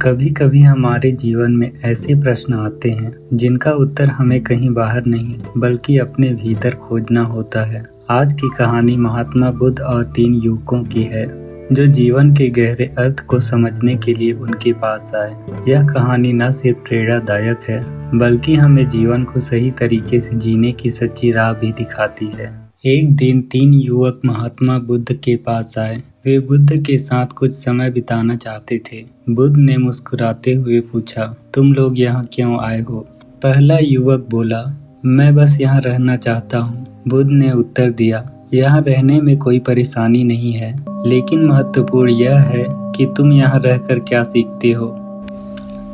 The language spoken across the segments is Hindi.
कभी कभी हमारे जीवन में ऐसे प्रश्न आते हैं जिनका उत्तर हमें कहीं बाहर नहीं बल्कि अपने भीतर खोजना होता है। आज की कहानी महात्मा बुद्ध और 3 युवकों की है जो जीवन के गहरे अर्थ को समझने के लिए उनके पास आए। यह कहानी न सिर्फ प्रेरणादायक है बल्कि हमें जीवन को सही तरीके से जीने की सच्ची राह भी दिखाती है। एक दिन 3 युवक महात्मा बुद्ध के पास आए। वे बुद्ध के साथ कुछ समय बिताना चाहते थे। बुद्ध ने मुस्कुराते हुए पूछा, तुम लोग यहाँ क्यों आए हो? पहला युवक बोला, मैं बस यहाँ रहना चाहता हूँ। बुद्ध ने उत्तर दिया, यहाँ रहने में कोई परेशानी नहीं है, लेकिन महत्वपूर्ण यह है कि तुम यहाँ रहकर क्या सीखते हो।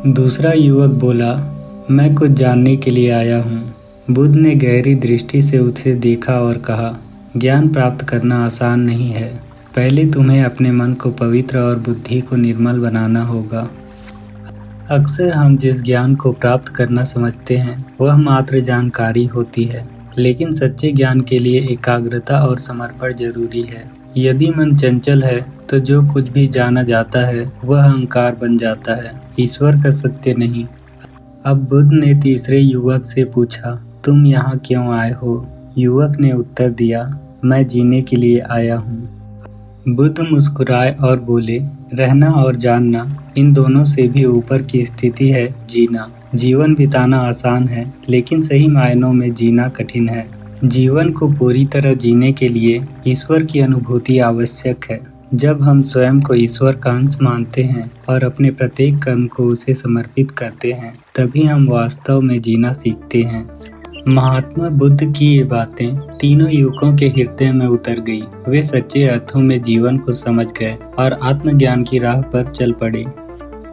दूसरा युवक बोला, मैं कुछ जानने के लिए आया हूँ। बुद्ध ने गहरी दृष्टि से उसे देखा और कहा, ज्ञान प्राप्त करना आसान नहीं है। पहले तुम्हें अपने मन को पवित्र और बुद्धि को निर्मल बनाना होगा। अक्सर हम जिस ज्ञान को प्राप्त करना समझते हैं वह मात्र जानकारी होती है, लेकिन सच्चे ज्ञान के लिए एकाग्रता और समर्पण जरूरी है। यदि मन चंचल है तो जो कुछ भी जाना जाता है वह अहंकार बन जाता है, ईश्वर का सत्य नहीं। अब बुद्ध ने तीसरे युवक से पूछा, तुम यहाँ क्यों आए हो? युवक ने उत्तर दिया, मैं जीने के लिए आया हूँ। बुद्ध मुस्कुराए और बोले, रहना और जानना, इन दोनों से भी ऊपर की स्थिति है जीना। जीवन बिताना आसान है, लेकिन सही मायनों में जीना कठिन है। जीवन को पूरी तरह जीने के लिए ईश्वर की अनुभूति आवश्यक है। जब हम स्वयं को ईश्वर का अंश मानते हैं और अपने प्रत्येक कर्म को उसे समर्पित करते हैं, तभी हम वास्तव में जीना सीखते हैं। महात्मा बुद्ध की ये बातें तीनों युवकों के हृदय में उतर गई। वे सच्चे अर्थों में जीवन को समझ गए और आत्मज्ञान की राह पर चल पड़े।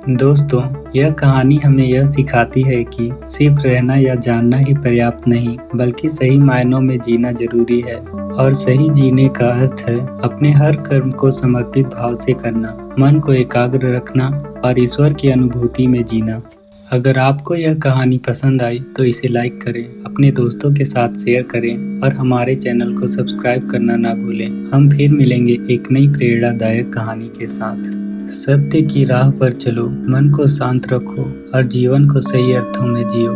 दोस्तों, यह कहानी हमें यह सिखाती है कि सिर्फ रहना या जानना ही पर्याप्त नहीं, बल्कि सही मायनों में जीना जरूरी है। और सही जीने का अर्थ है अपने हर कर्म को समर्पित भाव से करना, मन को एकाग्र रखना और ईश्वर की अनुभूति में जीना। अगर आपको यह कहानी पसंद आई तो इसे लाइक करें, अपने दोस्तों के साथ शेयर करें और हमारे चैनल को सब्सक्राइब करना ना भूलें। हम फिर मिलेंगे एक नई प्रेरणादायक कहानी के साथ। सत्य की राह पर चलो, मन को शांत रखो और जीवन को सही अर्थों में जियो।